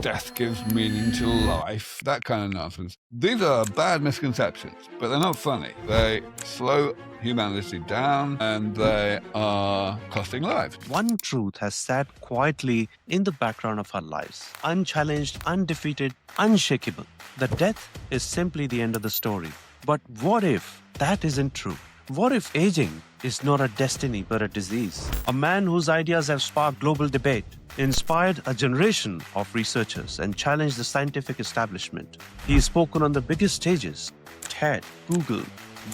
death gives meaning to life, that kind of nonsense. These are bad misconceptions, but they're not funny. They slow humanity down and they are costing lives. One truth has sat quietly in the background of our lives, unchallenged, undefeated, unshakable. That death is simply the end of the story. But what if that isn't true? What if aging is not a destiny but a disease? A man whose ideas have sparked global debate, inspired a generation of researchers, and challenged the scientific establishment. He has spoken on the biggest stages, TED, Google,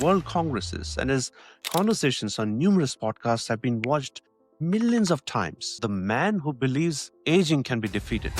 World Congresses, and his conversations on numerous podcasts have been watched millions of times. The man who believes aging can be defeated.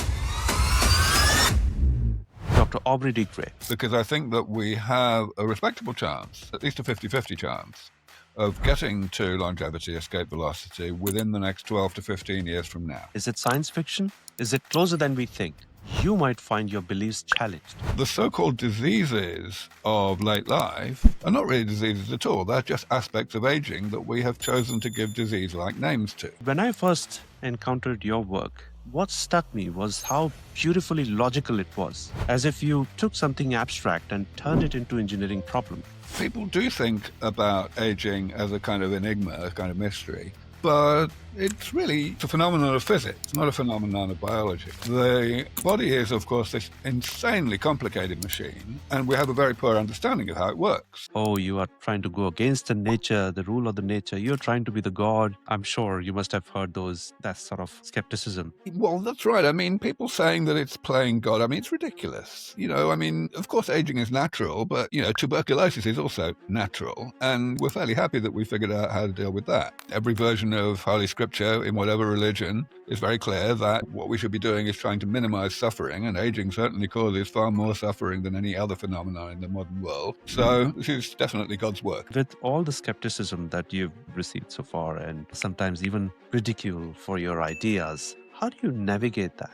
Dr. Aubrey de Grey. Because I think that we have a respectable chance, at least a 50-50 chance, of getting to longevity, escape velocity, within the next 12 to 15 years from now. Is it science fiction? Is it closer than we think? You might find your beliefs challenged. The so-called diseases of late life are not really diseases at all. They're just aspects of aging that we have chosen to give disease-like names to. When I first encountered your work, what struck me was how beautifully logical it was, as if you took something abstract and turned it into an engineering problem. People do think about aging as a kind of enigma, a kind of mystery, but it's really a phenomenon of physics, not a phenomenon of biology. The body is, of course, this insanely complicated machine, and we have a very poor understanding of how it works. Oh, you are trying to go against the nature, the rule of the nature. You're trying to be the god. I'm sure you must have heard that sort of skepticism. Well, that's right. I mean, people saying that it's playing God, I mean, it's ridiculous. Of course, aging is natural, but, tuberculosis is also natural, and we're fairly happy that we figured out how to deal with that. Every version of Holy Scripture in whatever religion is very clear that what we should be doing is trying to minimize suffering, and aging certainly causes far more suffering than any other phenomenon in the modern world. So this is definitely God's work. With all the skepticism that you've received so far, and sometimes even ridicule for your ideas, how do you navigate that?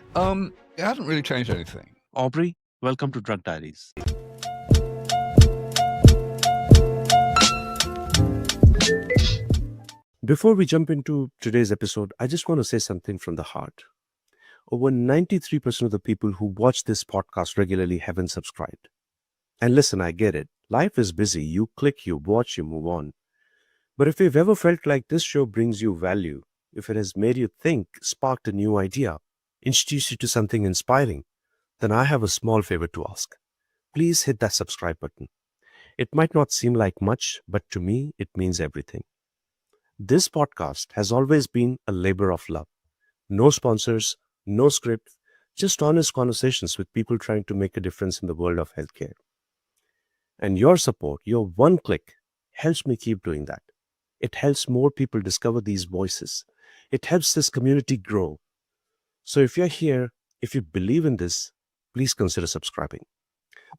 It hasn't really changed anything. Aubrey, welcome to Drug Diaries. Before we jump into today's episode, I just want to say something from the heart. Over 93% of the people who watch this podcast regularly haven't subscribed. And listen, I get it. Life is busy. You click, you watch, you move on. But if you've ever felt like this show brings you value, if it has made you think, sparked a new idea, introduced you to something inspiring, then I have a small favor to ask. Please hit that subscribe button. It might not seem like much, but to me, it means everything. This podcast has always been a labor of love. No sponsors, no script, just honest conversations with people trying to make a difference in the world of healthcare. And your support, your one click, helps me keep doing that. It helps more people discover these voices. It helps this community grow. So if you're here, if you believe in this, please consider subscribing.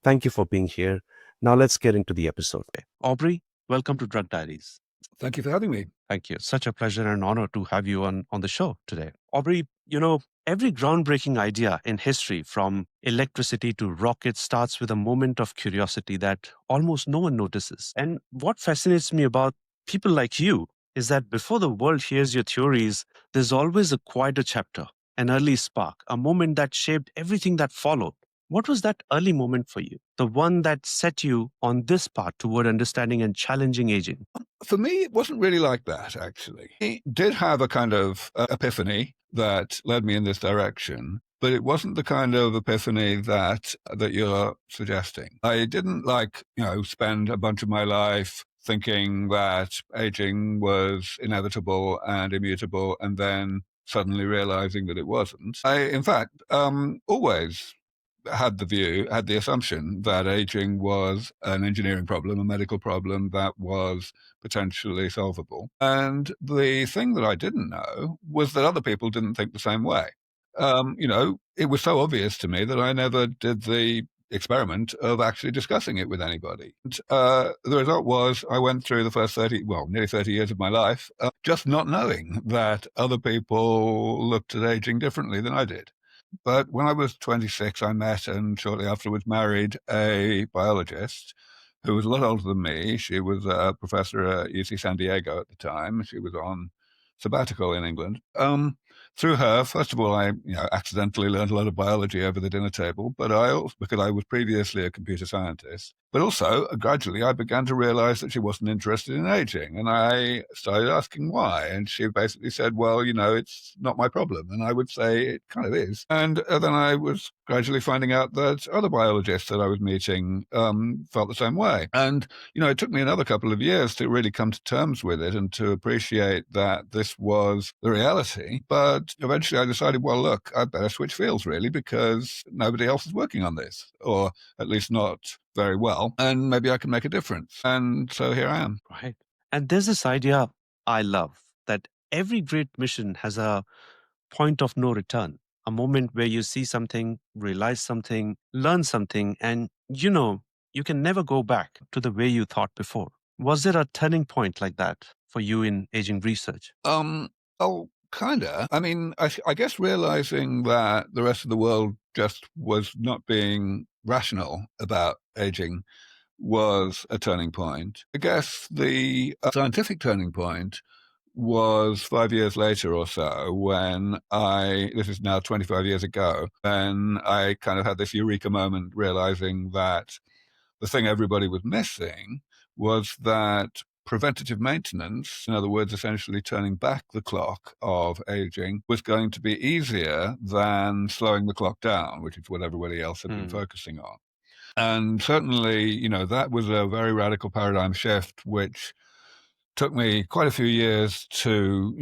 Thank you for being here. Now let's get into the episode. Aubrey, welcome to Drug Diaries. Thank you for having me. Thank you. Such a pleasure and honor to have you on the show today. Aubrey, every groundbreaking idea in history, from electricity to rockets, starts with a moment of curiosity that almost no one notices. And what fascinates me about people like you is that before the world hears your theories, there's always a quieter chapter, an early spark, a moment that shaped everything that followed. What was that early moment for you? The one that set you on this path toward understanding and challenging aging? For me, it wasn't really like that, actually. I did have a kind of epiphany that led me in this direction, but it wasn't the kind of epiphany that you're suggesting. I didn't spend a bunch of my life thinking that aging was inevitable and immutable and then suddenly realizing that it wasn't. I, in fact, always had the assumption that aging was an engineering problem, a medical problem that was potentially solvable. And the thing that I didn't know was that other people didn't think the same way. It was so obvious to me that I never did the experiment of actually discussing it with anybody. The result was I went through the first nearly 30 years of my life just not knowing that other people looked at aging differently than I did. But when I was 26, I met and shortly afterwards married a biologist who was a lot older than me. She was a professor at UC San Diego at the time. She was on sabbatical in England. Through her, first of all, I accidentally learned a lot of biology over the dinner table, but I also, because I was previously a computer scientist, but also gradually I began to realize that she wasn't interested in aging. And I started asking why. And she basically said, well, it's not my problem. And I would say it kind of is. And then I was gradually finding out that other biologists that I was meeting felt the same way. And, it took me another couple of years to really come to terms with it and to appreciate that this was the reality. But eventually I decided, well, look, I'd better switch fields really, because nobody else is working on this, or at least not very well, and maybe I can make a difference. And so here I am. Right. And there's this idea I love that every great mission has a point of no return, a moment where you see something, realize something, learn something, and you can never go back to the way you thought before. Was there a turning point like that for you in aging research? Oh, kinda. I mean, I guess realizing that the rest of the world just was not being rational about aging was a turning point. I guess the scientific turning point was 5 years later or so, when this is now 25 years ago, and I kind of had this eureka moment realizing that the thing everybody was missing was that preventative maintenance, in other words, essentially turning back the clock of aging, was going to be easier than slowing the clock down, which is what everybody else had been focusing on. And certainly, that was a very radical paradigm shift, which took me quite a few years to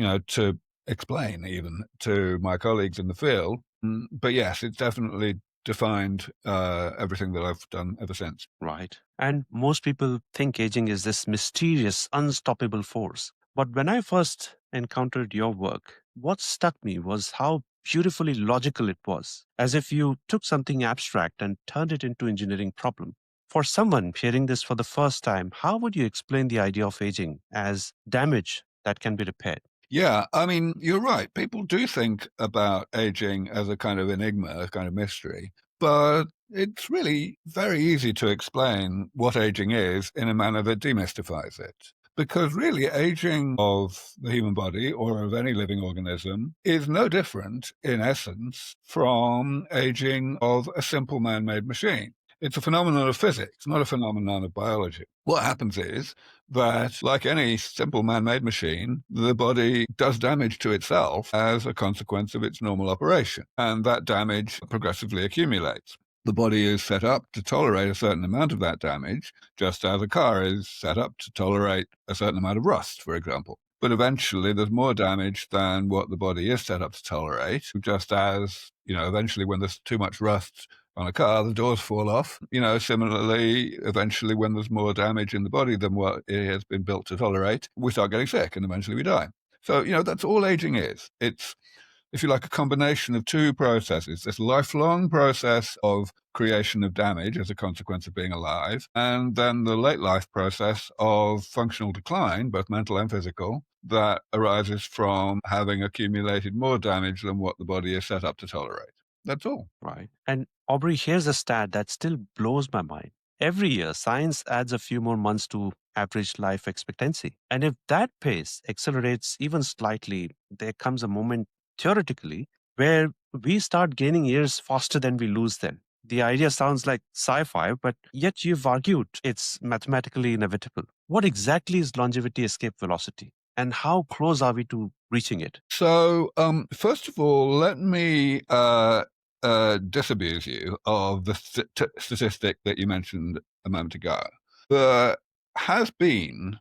explain even to my colleagues in the field. But yes, it's definitely defined everything that I've done ever since. Right. And most people think aging is this mysterious, unstoppable force. But when I first encountered your work, what struck me was how beautifully logical it was, as if you took something abstract and turned it into engineering problem. For someone hearing this for the first time, how would you explain the idea of aging as damage that can be repaired? Yeah, I mean, you're right. People do think about aging as a kind of enigma, a kind of mystery, but it's really very easy to explain what aging is in a manner that demystifies it. Because really, aging of the human body or of any living organism is no different, in essence, from aging of a simple man made machine. It's a phenomenon of physics, not a phenomenon of biology. What happens is that, like any simple man-made machine, the body does damage to itself as a consequence of its normal operation, and that damage progressively accumulates. The body is set up to tolerate a certain amount of that damage, just as a car is set up to tolerate a certain amount of rust, for example. But eventually there's more damage than what the body is set up to tolerate, just as, eventually when there's too much rust on a car, the doors fall off. Similarly, eventually when there's more damage in the body than what it has been built to tolerate, we start getting sick and eventually we die. So, that's all aging is. It's, if you like, a combination of two processes, this lifelong process of creation of damage as a consequence of being alive, and then the late life process of functional decline, both mental and physical, that arises from having accumulated more damage than what the body is set up to tolerate. That's all. Right. And Aubrey, here's a stat that still blows my mind. Every year, science adds a few more months to average life expectancy. And if that pace accelerates even slightly, there comes a moment, theoretically, where we start gaining years faster than we lose them. The idea sounds like sci fi, but yet you've argued it's mathematically inevitable. What exactly is longevity escape velocity? And how close are we to reaching it? So, first of all, let me disabuse you of the statistic that you mentioned a moment ago. There has been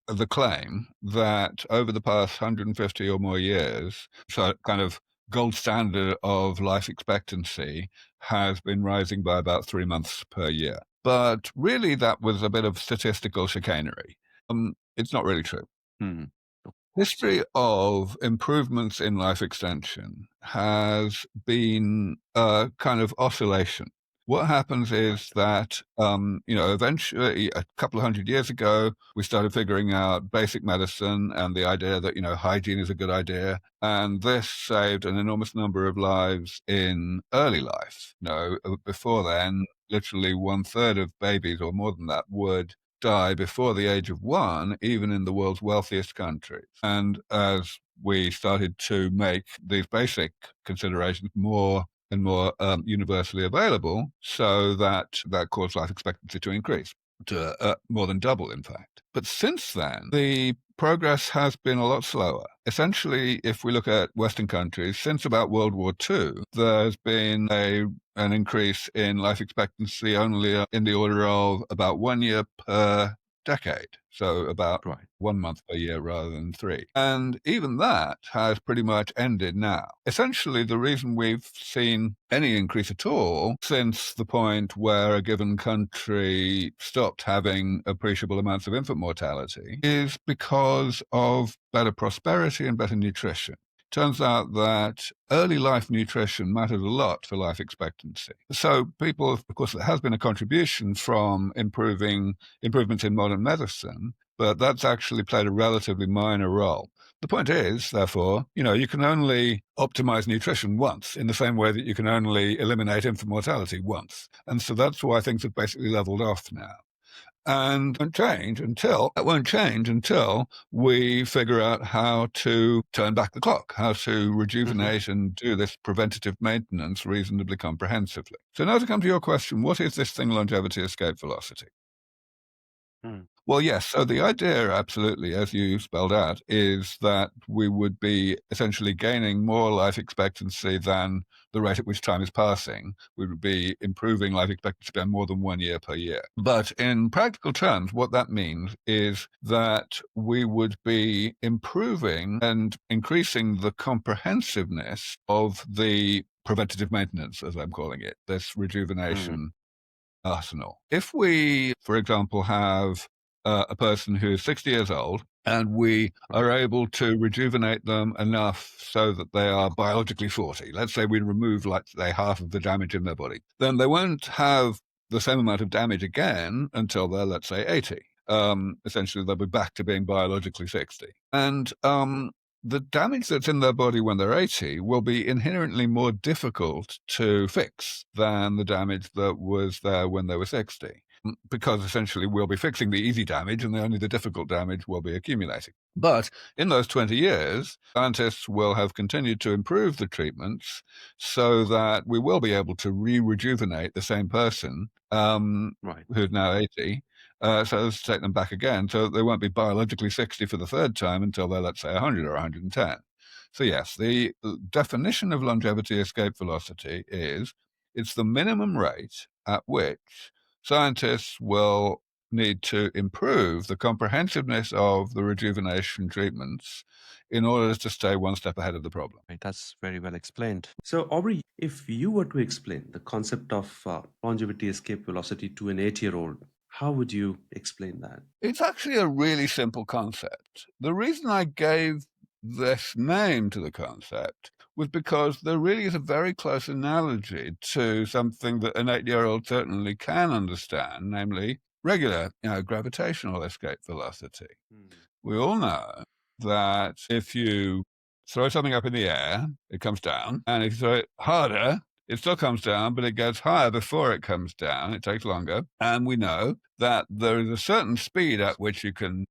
the claim that over the past 150 or more years, so kind of gold standard of life expectancy has been rising by about 3 months per year. But really, that was a bit of statistical chicanery. It's not really true. Hmm. History of improvements in life extension has been a kind of oscillation. What happens is that, eventually, a couple of 100 years ago, we started figuring out basic medicine and the idea that, hygiene is a good idea. And this saved an enormous number of lives in early life. Before then, literally 1/3 of babies or more than that would die before the age of 1, even in the world's wealthiest countries. And as we started to make these basic considerations more and more universally available, so that caused life expectancy to increase to more than double, in fact. But since then, the progress has been a lot slower. Essentially, if we look at Western countries, since about World War II, there's been an increase in life expectancy only in the order of about 1 year per decade. So about Right. 1 month per year rather than 3. And even that has pretty much ended now. Essentially, the reason we've seen any increase at all since the point where a given country stopped having appreciable amounts of infant mortality is because of better prosperity and better nutrition. Turns out that early life nutrition matters a lot for life expectancy. So people, of course, there has been a contribution from improvements in modern medicine, but that's actually played a relatively minor role. The point is, therefore, you can only optimize nutrition once, in the same way that you can only eliminate infant mortality once. And so that's why things have basically leveled off now. And it won't change until we figure out how to turn back the clock, how to rejuvenate and do this preventative maintenance reasonably comprehensively. So now to come to your question, what is this thing, longevity escape velocity? Mm. Well, yes. So the idea, absolutely, as you spelled out, is that we would be essentially gaining more life expectancy than the rate at which time is passing. We would be improving life expectancy by more than 1 year per year. But in practical terms, what that means is that we would be improving and increasing the comprehensiveness of the preventative maintenance, as I'm calling it, this rejuvenation arsenal. If we, for example, have a person who is 60 years old and we are able to rejuvenate them enough so that they are biologically 40, let's say we remove, like, say, half of the damage in their body, then they won't have the same amount of damage again until they're, let's say, 80. Essentially, they'll be back to being biologically 60. And the damage that's in their body when they're 80 will be inherently more difficult to fix than the damage that was there when they were 60, because essentially we'll be fixing the easy damage and only the difficult damage will be accumulating. But in those 20 years, scientists will have continued to improve the treatments so that we will be able to rejuvenate the same person who's now 80, so as to take them back again, so that they won't be biologically 60 for the third time until they're, let's say, 100 or 110. So yes, the definition of longevity escape velocity is it's the minimum rate at which scientists will need to improve the comprehensiveness of the rejuvenation treatments in order to stay one step ahead of the problem. Right, that's very well explained. So, Aubrey, if you were to explain the concept of longevity escape velocity to an 8-year-old, how would you explain that? It's actually a really simple concept. The reason I gave this name to the concept was because there really is a very close analogy to something that an 8-year-old certainly can understand, namely regular, gravitational escape velocity. We all know that if you throw something up in the air, it comes down, and if you throw it harder, it still comes down, but it goes higher before it comes down. It takes longer. And we know that there is a certain speed at which you can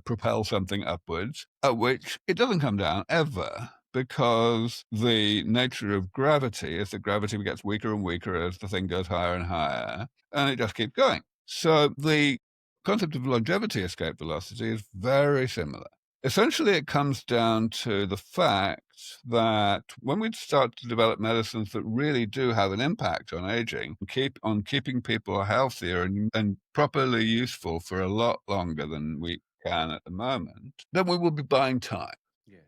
propel something upwards, at which it doesn't come down ever, because the nature of gravity is that gravity gets weaker and weaker as the thing goes higher and higher, and it just keeps going. So the concept of longevity escape velocity is very similar. Essentially, it comes down to the fact that when we start to develop medicines that really do have an impact on aging, on keeping people healthier and properly useful for a lot longer than we can at the moment, then we will be buying time. Yes.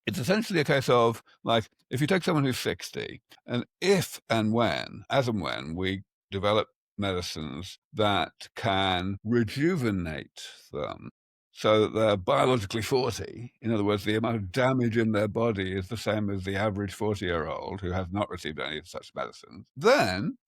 It's essentially a case of, like, if you take someone who's 60, and as and when we develop medicines that can rejuvenate them so that they're biologically 40, in other words, the amount of damage in their body is the same as the average 40-year-old who has not received any of such medicines, then,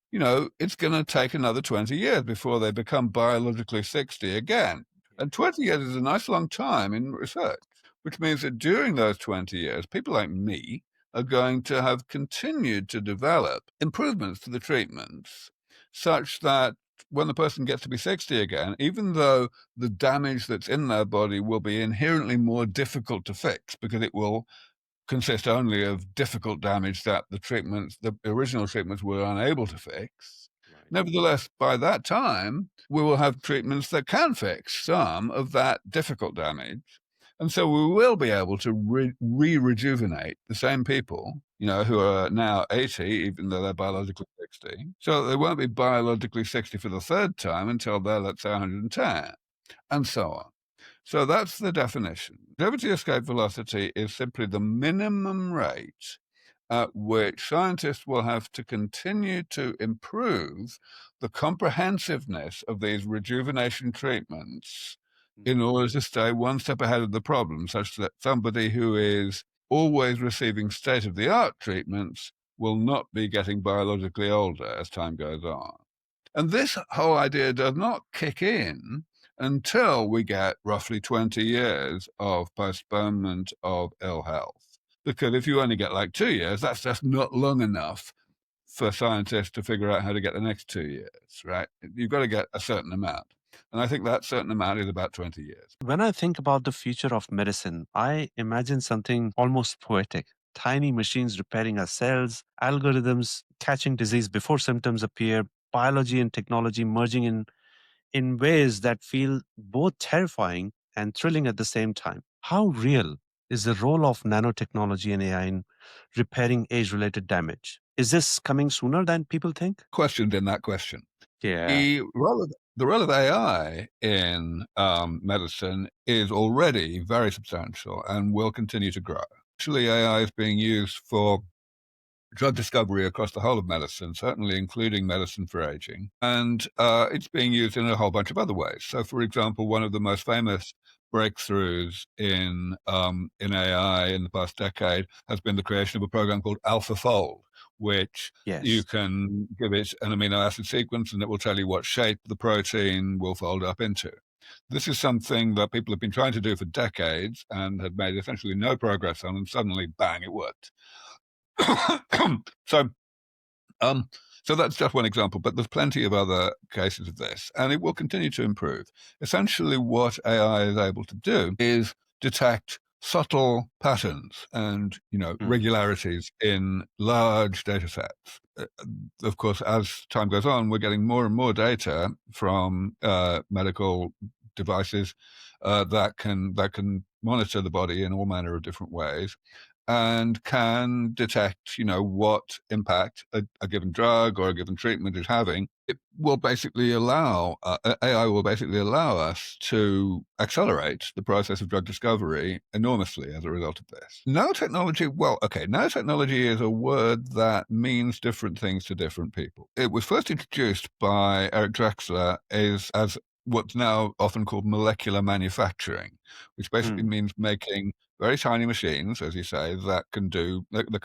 it's going to take another 20 years before they become biologically 60 again. And 20 years is a nice long time in research, which means that during those 20 years, people like me are going to have continued to develop improvements to the treatments such that when the person gets to be 60 again, even though the damage that's in their body will be inherently more difficult to fix because it will consist only of difficult damage that the original treatments were unable to fix. Right. Nevertheless, by that time, we will have treatments that can fix some of that difficult damage. And so we will be able to rejuvenate the same people, who are now 80, even though they're biologically 60. So they won't be biologically 60 for the third time until they're, let's say, 110, and so on. So that's the definition. Gravity escape velocity is simply the minimum rate at which scientists will have to continue to improve the comprehensiveness of these rejuvenation treatments in order to stay one step ahead of the problem, such that somebody who is always receiving state-of-the-art treatments will not be getting biologically older as time goes on. And this whole idea does not kick in until we get roughly 20 years of postponement of ill health. Because if you only get like 2 years, that's just not long enough for scientists to figure out how to get the next 2 years, right? You've got to get a certain amount. And I think that certain amount is about 20 years. When I think about the future of medicine, I imagine something almost poetic. Tiny machines repairing our cells, algorithms catching disease before symptoms appear, biology and technology merging in ways that feel both terrifying and thrilling at the same time. How real is the role of nanotechnology and AI in repairing age-related damage? Is this coming sooner than people think? Questioned in that question. Yeah. The role of AI in medicine is already very substantial and will continue to grow. Actually, AI is being used for drug discovery across the whole of medicine, certainly including medicine for aging. And it's being used in a whole bunch of other ways. So, for example, one of the most famous breakthroughs in AI in the past decade has been the creation of a program called AlphaFold, which Yes. you can give it an amino acid sequence and it will tell you what shape the protein will fold up into. This is something that people have been trying to do for decades and had made essentially no progress on, and suddenly, bang, it worked. So so that's just one example, but there's plenty of other cases of this, and it will continue to improve. Essentially, what AI is able to do is detect subtle patterns and regularities in large data sets. Of course, as time goes on, we're getting more and more data from medical devices that can monitor the body in all manner of different ways, and can detect, what impact a given drug or a given treatment is having. It will basically allow, AI will basically allow us to accelerate the process of drug discovery enormously as a result of this. Nanotechnology is a word that means different things to different people. It was first introduced by Eric Drexler as what's now often called molecular manufacturing, which basically means making very tiny machines, as you say, that can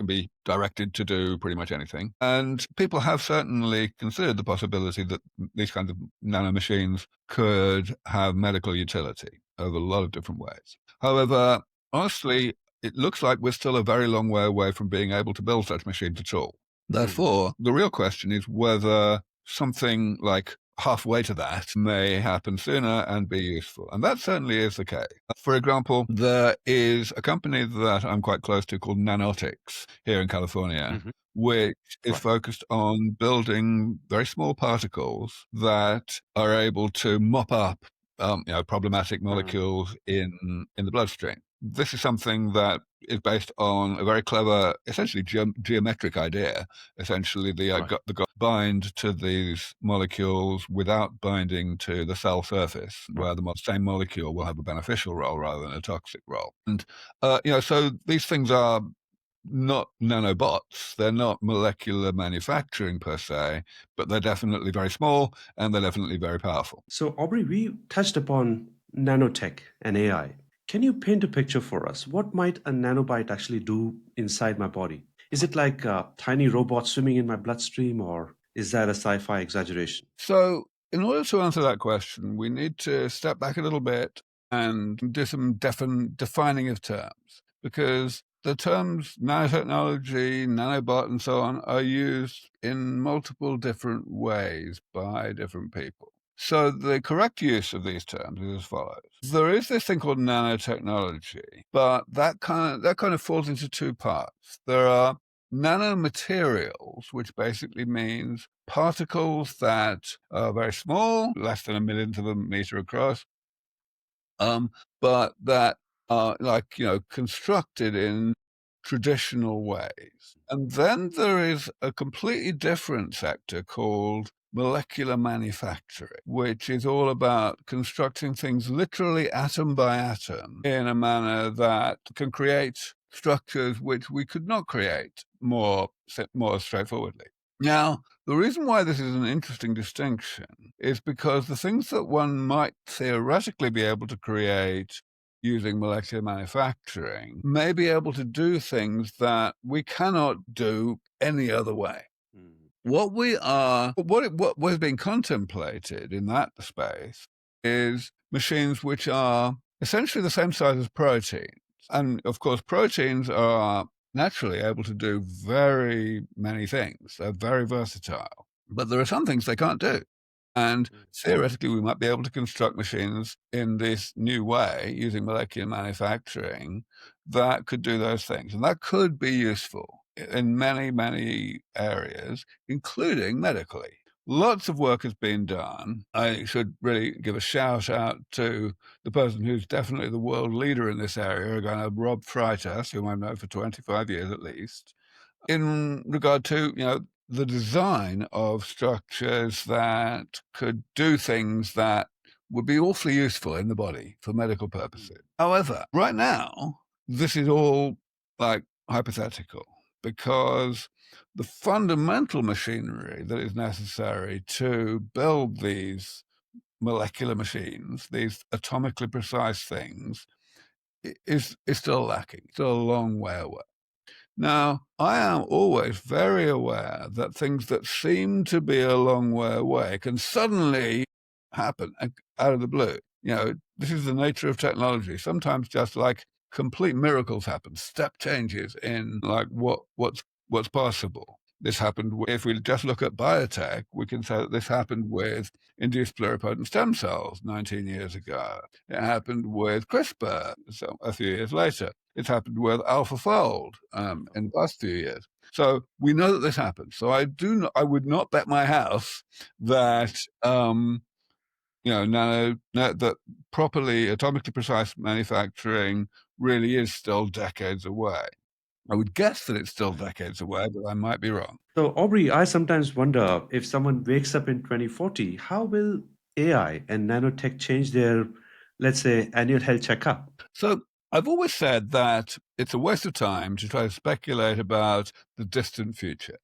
be directed to do pretty much anything. And people have certainly considered the possibility that these kinds of nano machines could have medical utility over a lot of different ways. However, honestly, it looks like we're still a very long way away from being able to build such machines at all. Therefore, the real question is whether something like halfway to that may happen sooner and be useful. And that certainly is the case. For example, there is a company that I'm quite close to called Nanotics here in California, which is focused on building very small particles that are able to mop up problematic molecules in the bloodstream. This is something that is based on a very clever, essentially geometric idea. Essentially, the bind to these molecules without binding to the cell surface, where the same molecule will have a beneficial role rather than a toxic role. And so these things are not nanobots. They're not molecular manufacturing per se, but they're definitely very small and they're definitely very powerful. So, Aubrey, we touched upon nanotech and AI. Can you paint a picture for us? What might a nanobite actually do inside my body? Is it like a tiny robot swimming in my bloodstream, or is that a sci-fi exaggeration? So, in order to answer that question, we need to step back a little bit and do some defining of terms, because the terms nanotechnology, nanobot, and so on are used in multiple different ways by different people. So the correct use of these terms is as follows. There is this thing called nanotechnology, but that kind of falls into two parts. There are nanomaterials, which basically means particles that are very small, less than a millionth of a meter across, but that are constructed in traditional ways. And then there is a completely different sector called molecular manufacturing, which is all about constructing things literally atom by atom in a manner that can create structures which we could not create more straightforwardly. Now, the reason why this is an interesting distinction is because the things that one might theoretically be able to create using molecular manufacturing may be able to do things that we cannot do any other way. What is being contemplated in that space is machines which are essentially the same size as proteins. And of course, proteins are naturally able to do very many things. They're very versatile. But there are some things they can't do. And theoretically, we might be able to construct machines in this new way using molecular manufacturing that could do those things. And that could be useful in many, many areas, including medically. Lots of work has been done. I should really give a shout out to the person who's definitely the world leader in this area, a guy named Rob Freitas, whom I've known for 25 years at least, in regard to, the design of structures that could do things that would be awfully useful in the body for medical purposes. However, right now, this is all like hypothetical, because the fundamental machinery that is necessary to build these molecular machines, these atomically precise things, is still lacking, still a long way away. Now, I am always very aware that things that seem to be a long way away can suddenly happen out of the blue. This is the nature of technology. Sometimes just like complete miracles happen, step changes in like what's possible. This happened, if we just look at biotech, we can say that this happened with induced pluripotent stem cells 19 years ago. It happened with CRISPR a few years later. It's happened with AlphaFold in the past few years. So we know that this happens. So I would not bet my house that that properly atomically precise manufacturing really is still decades away. I would guess that it's still decades away, but I might be wrong. So, Aubrey, I sometimes wonder, if someone wakes up in 2040, how will AI and nanotech change their, let's say, annual health checkup? So I've always said that it's a waste of time to try to speculate about the distant future.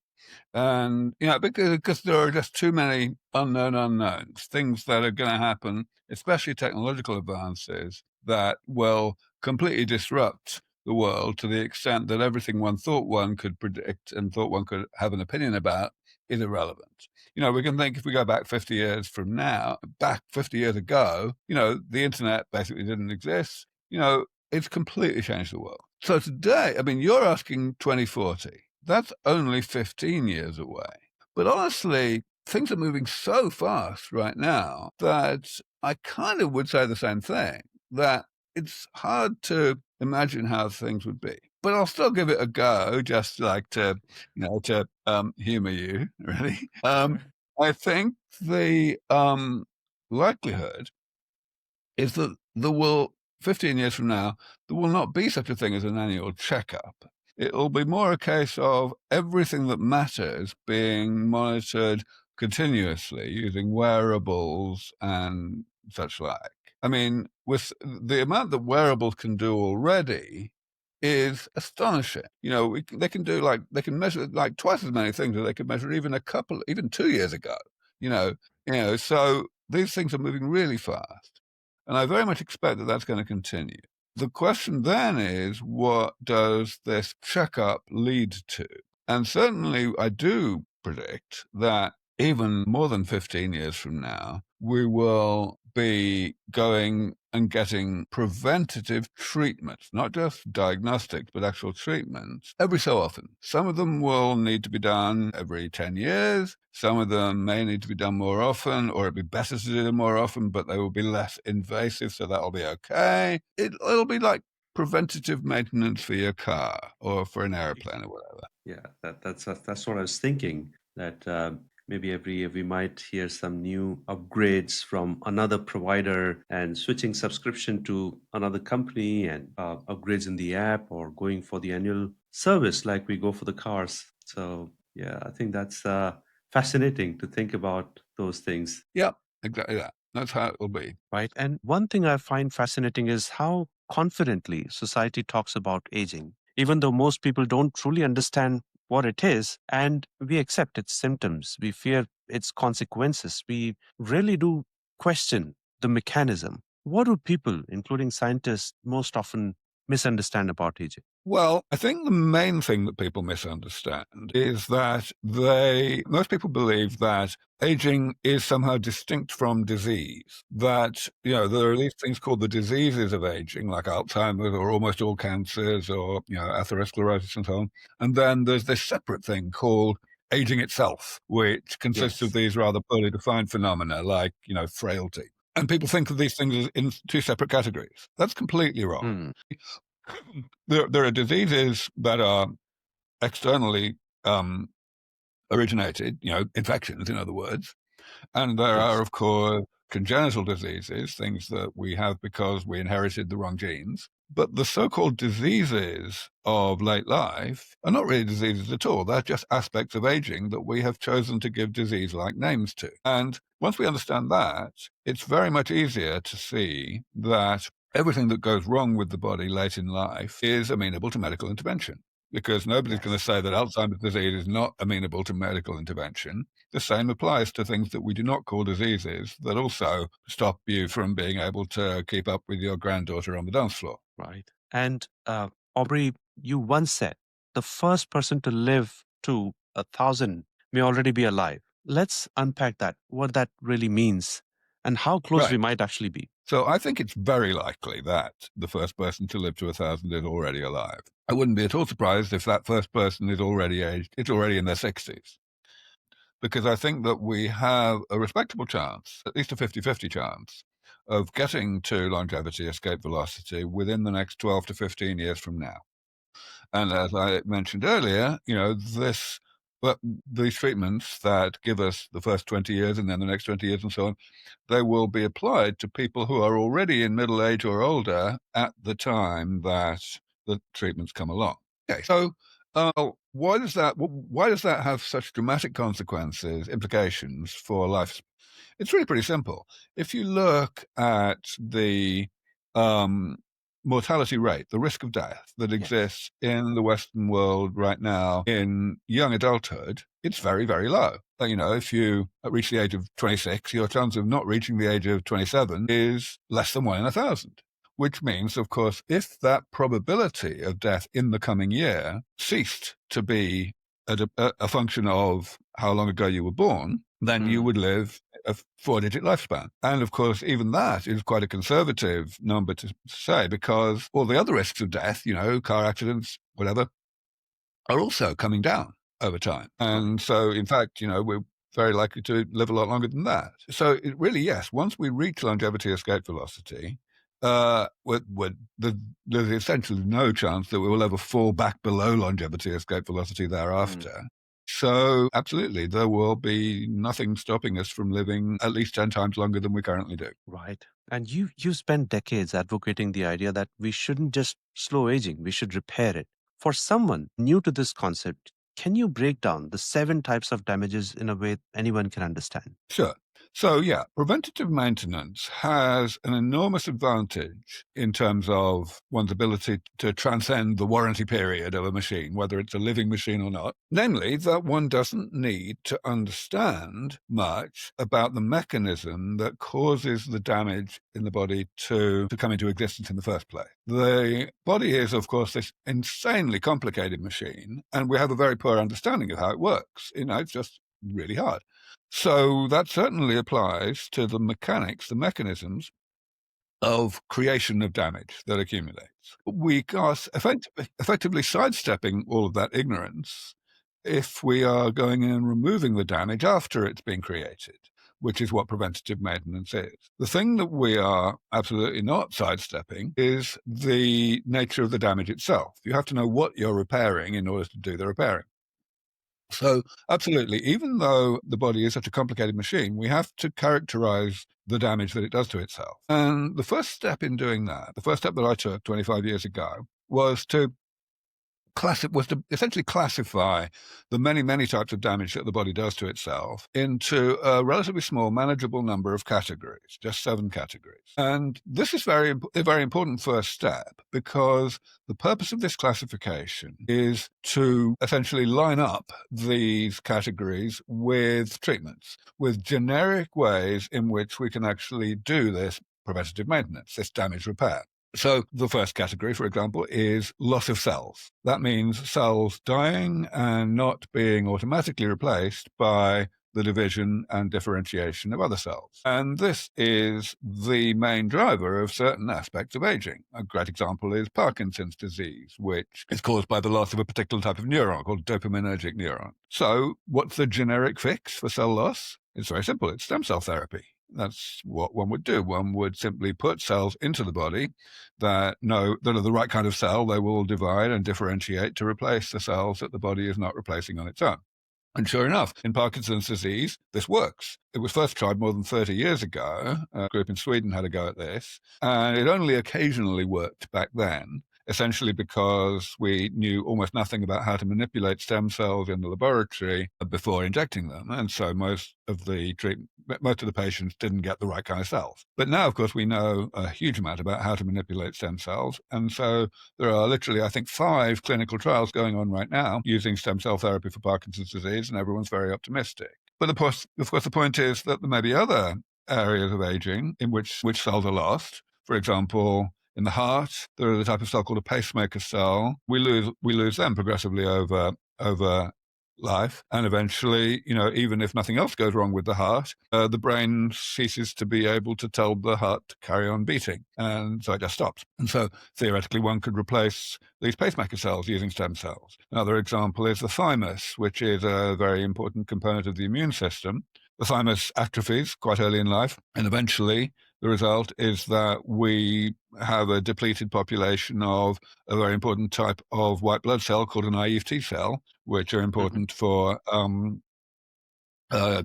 And, because there are just too many unknown unknowns, things that are going to happen, especially technological advances, that will completely disrupt the world to the extent that everything one thought one could predict and thought one could have an opinion about is irrelevant. We can think, if we go back 50 years from now, back 50 years ago, the internet basically didn't exist. It's completely changed the world. So today, you're asking 2040. That's only 15 years away. But honestly, things are moving so fast right now that I kind of would say the same thing, that it's hard to imagine how things would be. But I'll still give it a go, just like to humor you, really. I think the likelihood is that 15 years from now, there will not be such a thing as an annual checkup. It'll be more a case of everything that matters being monitored continuously using wearables and such like. With the amount that wearables can do already is astonishing. They can measure like twice as many things as they could measure even 2 years ago. So these things are moving really fast. And I very much expect that that's going to continue. The question then is, what does this checkup lead to? And certainly I do predict that even more than 15 years from now, we will be going and getting preventative treatments, not just diagnostics, but actual treatments, every so often. Some of them will need to be done every 10 years. Some of them may need to be done more often, or it'd be better to do them more often, but they will be less invasive, so that'll be okay. It'll be like preventative maintenance for your car or for an airplane or whatever. Yeah, that's what I was thinking. That maybe every year we might hear some new upgrades from another provider and switching subscription to another company and upgrades in the app or going for the annual service like we go for the cars. So yeah, I think that's fascinating to think about those things. Yep, exactly that. That's how it will be. Right. And one thing I find fascinating is how confidently society talks about aging, even though most people don't truly understand what it is, and we accept its symptoms, we fear its consequences, we really do question the mechanism. What do people, including scientists, most often misunderstand about aging? Well, I think the main thing that people misunderstand is that most people believe that aging is somehow distinct from disease. That, there are these things called the diseases of aging, like Alzheimer's or almost all cancers or, atherosclerosis and so on. And then there's this separate thing called aging itself, which consists of Yes. these rather poorly defined phenomena like, frailty. And people think of these things as in two separate categories. That's completely wrong. Hmm. There are diseases that are externally originated, infections, in other words. And there Yes. are, of course, congenital diseases, things that we have because we inherited the wrong genes. But the so-called diseases of late life are not really diseases at all. They're just aspects of aging that we have chosen to give disease-like names to. And once we understand that, it's very much easier to see that everything that goes wrong with the body late in life is amenable to medical intervention, because nobody's going to say that Alzheimer's disease is not amenable to medical intervention. The same applies to things that we do not call diseases that also stop you from being able to keep up with your granddaughter on the dance floor. Right. And Aubrey, you once said the first person to live to 1,000 may already be alive. Let's unpack that, what that really means, and how close we Right. might actually be. So I think it's very likely that the first person to live to 1,000 is already alive. I wouldn't be at all surprised if that first person is already aged, it's already in their 60s. Because I think that we have a respectable chance, at least a 50-50 chance, of getting to longevity escape velocity within the next 12 to 15 years from now. And as I mentioned earlier, these treatments that give us the first 20 years and then the next 20 years and so on, they will be applied to people who are already in middle age or older at the time that the treatments come along. Okay, so why does that have such dramatic implications for life? It's really pretty simple. If you look at the mortality rate, the risk of death that exists in the Western world right now in young adulthood, it's very, very low. If you reach the age of 26, your chance of not reaching the age of 27 is less than 1 in 1,000. Which means, of course, if that probability of death in the coming year ceased to be a function of how long ago you were born, then you would live a 4-digit lifespan. And of course, even that is quite a conservative number to say, because all the other risks of death, car accidents, whatever, are also coming down over time. And so, in fact, we're very likely to live a lot longer than that. So it really, yes, once we reach longevity escape velocity, there's essentially no chance that we will ever fall back below longevity escape velocity thereafter. So absolutely, there will be nothing stopping us from living at least 10 times longer than we currently do. Right. And you spent decades advocating the idea that we shouldn't just slow aging, we should repair it. For someone new to this concept, can you break down the 7 types of damages in a way anyone can understand? Sure. So, yeah, preventative maintenance has an enormous advantage in terms of one's ability to transcend the warranty period of a machine, whether it's a living machine or not. Namely, that one doesn't need to understand much about the mechanism that causes the damage in the body to come into existence in the first place. The body is, of course, this insanely complicated machine, and we have a very poor understanding of how it works. It's just really hard. So that certainly applies to the mechanics, the mechanisms of creation of damage that accumulates. We are effectively sidestepping all of that ignorance if we are going in and removing the damage after it's been created, which is what preventative maintenance is. The thing that we are absolutely not sidestepping is the nature of the damage itself. You have to know what you're repairing in order to do the repairing. So, absolutely, even though the body is such a complicated machine, we have to characterize the damage that it does to itself. And the first step in doing that, the first step that I took 25 years ago, was to essentially classify the many, many types of damage that the body does to itself into a relatively small, manageable number of categories, just 7 categories. And this is a very important first step, because the purpose of this classification is to essentially line up these categories with treatments, with generic ways in which we can actually do this preventative maintenance, this damage repair. So the first category, for example, is loss of cells. That means cells dying and not being automatically replaced by the division and differentiation of other cells. And this is the main driver of certain aspects of aging. A great example is Parkinson's disease, which is caused by the loss of a particular type of neuron called dopaminergic neuron. So what's the generic fix for cell loss? It's very simple. It's stem cell therapy. That's what one would do. One would simply put cells into the body that are the right kind of cell. They will divide and differentiate to replace the cells that the body is not replacing on its own. And sure enough, in Parkinson's disease, this works. It was first tried more than 30 years ago. A group in Sweden had a go at this, and it only occasionally worked back then, essentially because we knew almost nothing about how to manipulate stem cells in the laboratory before injecting them. And so most of the patients didn't get the right kind of cells. But now, of course, we know a huge amount about how to manipulate stem cells. And so there are literally, I think, 5 clinical trials going on right now using stem cell therapy for Parkinson's disease, and everyone's very optimistic. But of course, the point is that there may be other areas of aging in which cells are lost. For example, in the heart, there is a type of cell called a pacemaker cell. We lose them progressively over life, and eventually, even if nothing else goes wrong with the heart, the brain ceases to be able to tell the heart to carry on beating, and so it just stops. And so theoretically, one could replace these pacemaker cells using stem cells. Another example is the thymus, which is a very important component of the immune system. The thymus atrophies quite early in life, and eventually the result is that we have a depleted population of a very important type of white blood cell called a naive T cell, which are important for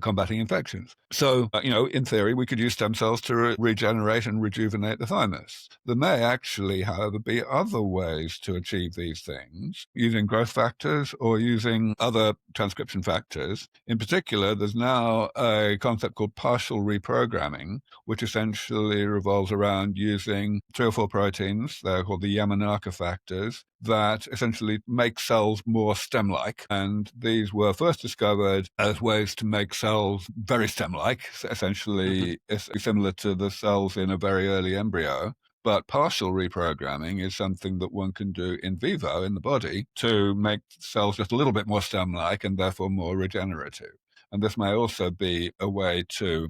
combating infections. So, in theory, we could use stem cells to regenerate and rejuvenate the thymus. There may actually, however, be other ways to achieve these things, using growth factors or using other transcription factors. In particular, there's now a concept called partial reprogramming, which essentially revolves around using 3 or 4 proteins, they're called the Yamanaka factors, that essentially make cells more stem-like. And these were first discovered as ways to make cells very stem-like, essentially similar to the cells in a very early embryo. But partial reprogramming is something that one can do in vivo in the body to make cells just a little bit more stem-like and therefore more regenerative. And this may also be a way to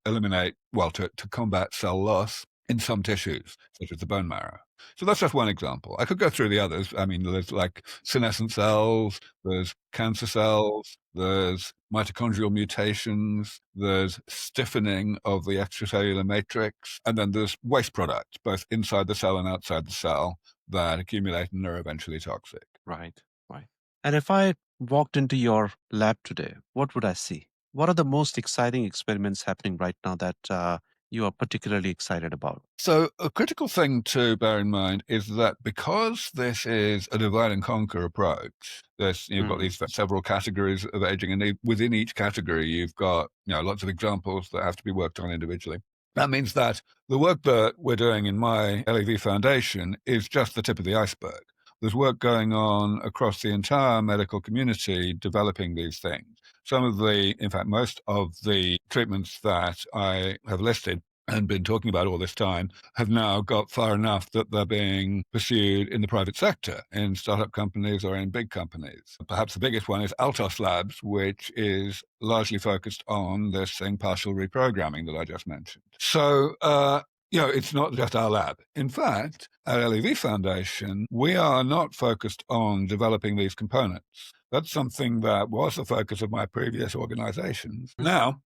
eliminate, to combat cell loss in some tissues, such as the bone marrow. So that's just one example. I could go through the others. I mean, there's like senescent cells, there's cancer cells, there's mitochondrial mutations, there's stiffening of the extracellular matrix, and then there's waste products, both inside the cell and outside the cell, that accumulate and are eventually toxic. Right. And if I walked into your lab today, what would I see? What are the most exciting experiments happening right now that you are particularly excited about? So a critical thing to bear in mind is that because this is a divide and conquer approach, you've got these several categories of aging, and within each category, you've got lots of examples that have to be worked on individually. That means that the work that we're doing in my LAV Foundation is just the tip of the iceberg. There's work going on across the entire medical community developing these things. In fact, most of the treatments that I have listed and been talking about all this time have now got far enough that they're being pursued in the private sector, in startup companies or in big companies. Perhaps the biggest one is Altos Labs, which is largely focused on this thing, partial reprogramming, that I just mentioned. So It's not just our lab. In fact, at LEV Foundation, we are not focused on developing these components. That's something that was the focus of my previous organizations. Now,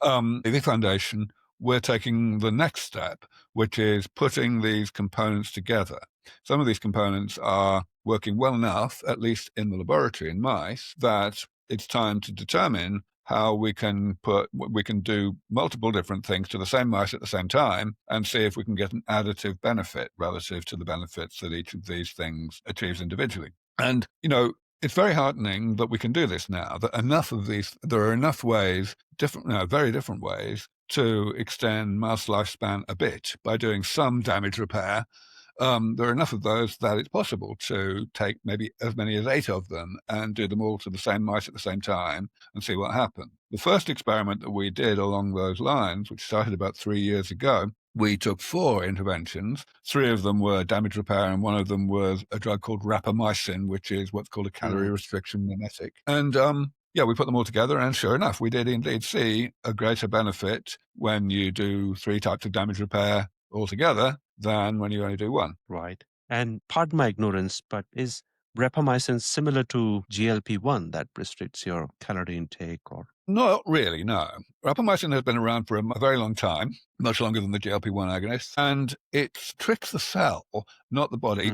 LEV Foundation, we're taking the next step, which is putting these components together. Some of these components are working well enough, at least in the laboratory in mice, that it's time to determine how we can do multiple different things to the same mice at the same time and see if we can get an additive benefit relative to the benefits that each of these things achieves individually. And, it's very heartening that we can do this now, that there are enough ways, very different ways, to extend mouse lifespan a bit by doing some damage repair. There are enough of those that it's possible to take maybe as many as 8 of them and do them all to the same mice at the same time and see what happened. The first experiment that we did along those lines, which started about 3 years ago, we took 4 interventions. 3 of them were damage repair, and 1 of them was a drug called rapamycin, which is what's called a calorie restriction mimetic. And we put them all together, and sure enough, we did indeed see a greater benefit when you do 3 types of damage repair altogether than when you only do 1. Right. And pardon my ignorance, but is rapamycin similar to GLP-1 that restricts your calorie intake or? Not really, no. Rapamycin has been around for a very long time, much longer than the GLP-1 agonists, and it tricks the cell, not the body.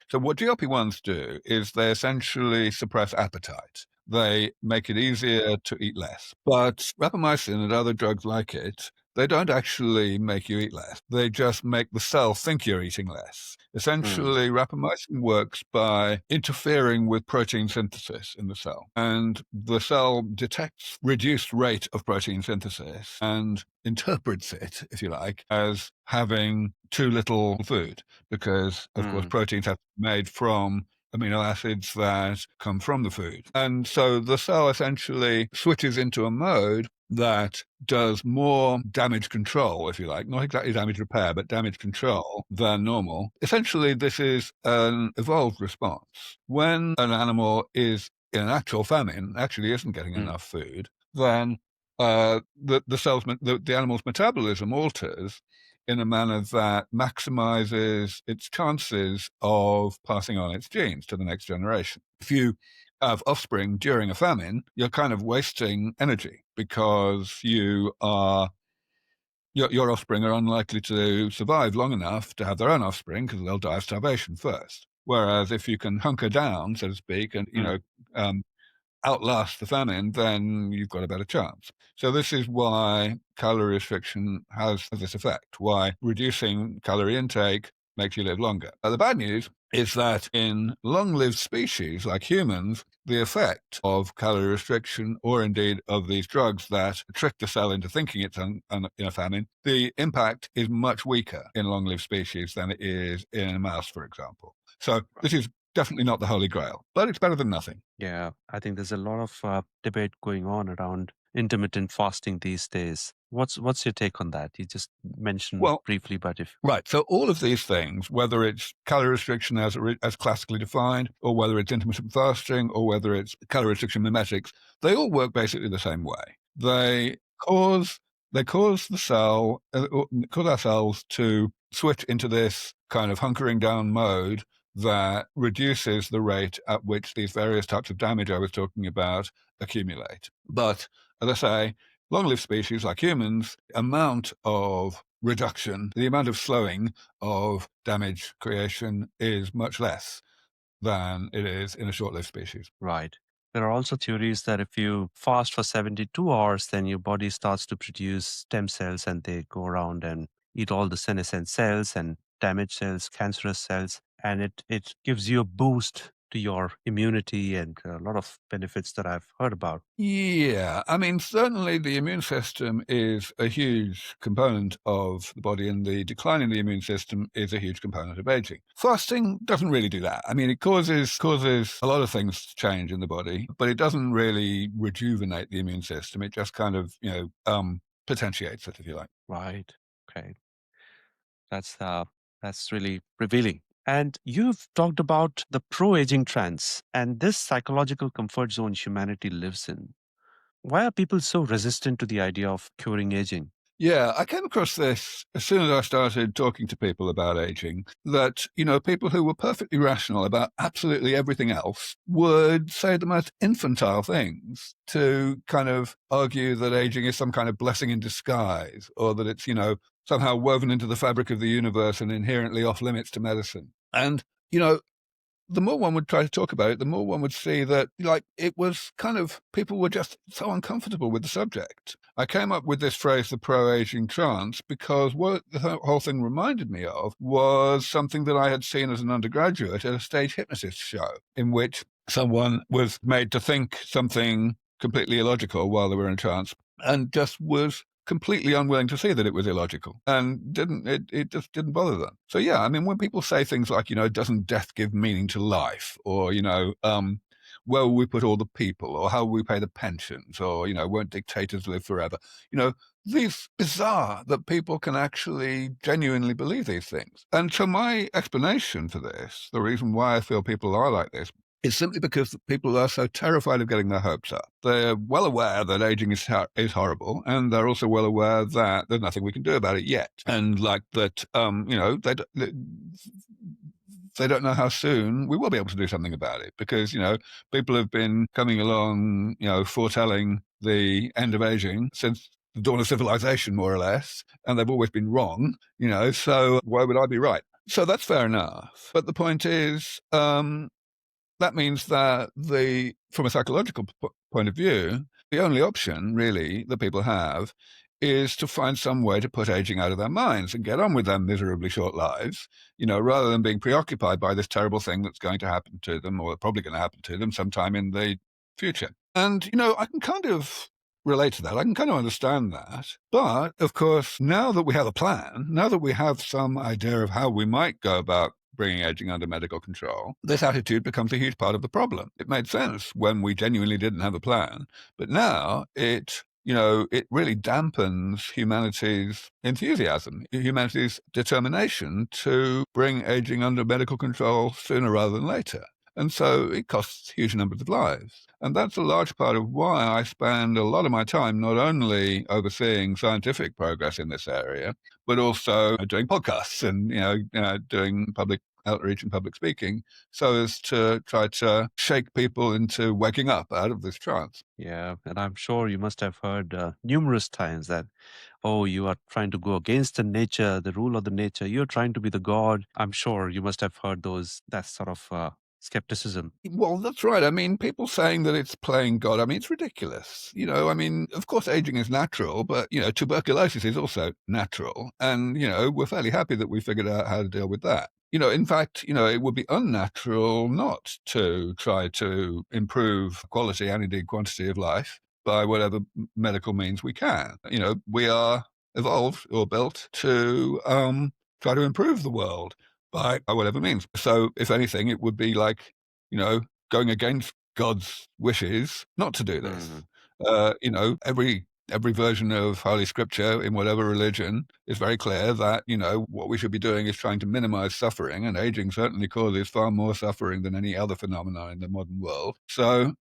So what GLP-1s do is they essentially suppress appetite. They make it easier to eat less. But rapamycin and other drugs like it, they don't actually make you eat less. They just make the cell think you're eating less. Essentially, rapamycin works by interfering with protein synthesis in the cell. And the cell detects reduced rate of protein synthesis and interprets it, if you like, as having too little food, because, of course, proteins have to be made from amino acids that come from the food. And so the cell essentially switches into a mode that does more damage control, if you like, not exactly damage repair, but damage control than normal. Essentially, this is an evolved response. When an animal is in an actual famine, actually isn't getting enough food, then the animal's metabolism alters in a manner that maximizes its chances of passing on its genes to the next generation. If you have offspring during a famine, you're kind of wasting energy because your offspring are unlikely to survive long enough to have their own offspring because they'll die of starvation first. Whereas if you can hunker down, so to speak, and outlast the famine, then you've got a better chance. So this is why calorie restriction has this effect, why reducing calorie intake makes you live longer. The bad news is that in long-lived species like humans, the effect of calorie restriction, or indeed of these drugs that trick the cell into thinking it's in a famine, the impact is much weaker in long-lived species than it is in a mouse, for example. So this is definitely not the holy grail, but it's better than nothing. Yeah, I think there's a lot of debate going on around intermittent fasting these days. What's your take on that? You just mentioned briefly, but if right, so all of these things, whether it's calorie restriction as classically defined, or whether it's intermittent fasting, or whether it's calorie restriction mimetics, they all work basically the same way. They cause the cell, cause our cells to switch into this kind of hunkering down mode that reduces the rate at which these various types of damage I was talking about accumulate. But as I say, long-lived species like humans, amount of reduction, the amount of slowing of damage creation is much less than it is in a short-lived species. Right. There are also theories that if you fast for 72 hours, then your body starts to produce stem cells and they go around and eat all the senescent cells and damaged cells, cancerous cells, and it gives you a boost to your immunity and a lot of benefits that I've heard about. Yeah, I mean, certainly the immune system is a huge component of the body, and the decline in the immune system is a huge component of aging. Fasting doesn't really do that. I mean, it causes a lot of things to change in the body, but it doesn't really rejuvenate the immune system. It just kind of, potentiates it, if you like. Right. Okay. That's really revealing. And you've talked about the pro-aging trance and this psychological comfort zone humanity lives in. Why are people so resistant to the idea of curing aging? Yeah, I came across this as soon as I started talking to people about aging, that, people who were perfectly rational about absolutely everything else would say the most infantile things to kind of argue that aging is some kind of blessing in disguise, or that it's, somehow woven into the fabric of the universe and inherently off limits to medicine. And, the more one would try to talk about it, the more one would see that, it was kind of, people were just so uncomfortable with the subject. I came up with this phrase, the pro-aging trance, because what the whole thing reminded me of was something that I had seen as an undergraduate at a stage hypnotist show, in which someone was made to think something completely illogical while they were in trance, and just was completely unwilling to see that it was illogical, and it just didn't bother them. So yeah, I mean, when people say things like, doesn't death give meaning to life, or, where will we put all the people, or how will we pay the pensions, or, won't dictators live forever? These bizarre that people can actually genuinely believe these things. And so my explanation for this, the reason why I feel people are like this, is simply because people are so terrified of getting their hopes up. They're well aware that aging is horrible, and they're also well aware that there's nothing we can do about it yet. And they don't know how soon we will be able to do something about it, because, people have been coming along, foretelling the end of aging since the dawn of civilization, more or less, and they've always been wrong, so why would I be right? So that's fair enough. But the point is, that means that from a psychological point of view, the only option really that people have is to find some way to put aging out of their minds and get on with their miserably short lives, rather than being preoccupied by this terrible thing that's going to happen to them, or probably going to happen to them sometime in the future. And, I can kind of relate to that. I can kind of understand that. But, of course, now that we have a plan, now that we have some idea of how we might go about bringing aging under medical control, this attitude becomes a huge part of the problem. It made sense when we genuinely didn't have a plan, but now it really dampens humanity's enthusiasm, humanity's determination to bring aging under medical control sooner rather than later. And so it costs huge numbers of lives. And that's a large part of why I spend a lot of my time not only overseeing scientific progress in this area, but also doing podcasts and, doing public outreach and public speaking, so as to try to shake people into waking up out of this trance. Yeah, and I'm sure you must have heard numerous times that, oh, you are trying to go against the nature, the rule of the nature. You're trying to be the god. I'm sure you must have heard that sort of skepticism. Well, that's right. I mean, people saying that it's playing God, I mean, it's ridiculous. I mean, of course, aging is natural, but, tuberculosis is also natural. And, we're fairly happy that we figured out how to deal with that. In fact, it would be unnatural not to try to improve quality and indeed quantity of life by whatever medical means we can. We are evolved or built to try to improve the world by whatever means. So, if anything, it would be like, going against God's wishes not to do this. Every version of Holy Scripture in whatever religion is very clear that, what we should be doing is trying to minimize suffering, and aging certainly causes far more suffering than any other phenomenon in the modern world. So,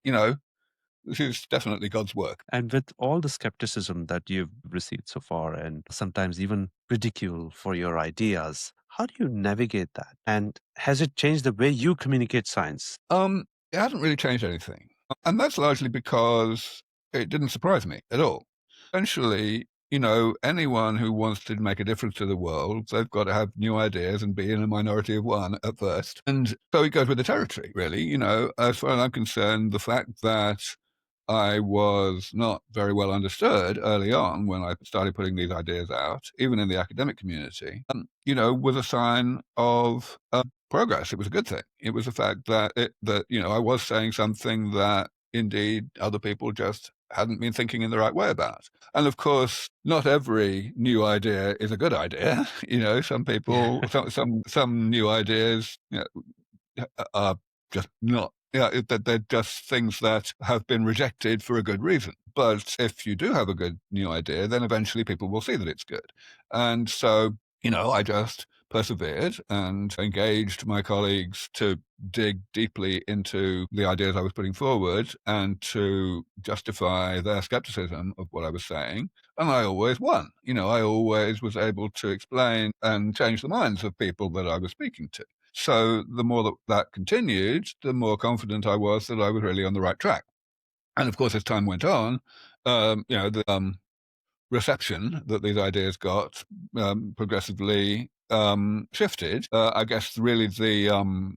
this is definitely God's work. And with all the skepticism that you've received so far, and sometimes even ridicule for your ideas, how do you navigate that? And has it changed the way you communicate science? It hasn't really changed anything. And that's largely because it didn't surprise me at all. Essentially, anyone who wants to make a difference to the world, they've got to have new ideas and be in a minority of one at first. And so it goes with the territory, really. As far as I'm concerned, the fact that I was not very well understood early on when I started putting these ideas out, even in the academic community, was a sign of progress. It was a good thing. It was the fact that I was saying something that indeed other people just hadn't been thinking in the right way about. And of course, not every new idea is a good idea. Some people, some new ideas are just not. They're just things that have been rejected for a good reason. But if you do have a good new idea, then eventually people will see that it's good. And so, I just persevered and engaged my colleagues to dig deeply into the ideas I was putting forward and to justify their skepticism of what I was saying. And I always won. I always was able to explain and change the minds of people that I was speaking to. So the more that continued, the more confident I was that I was really on the right track. And of course, as time went on, the reception that these ideas got progressively shifted. I guess really the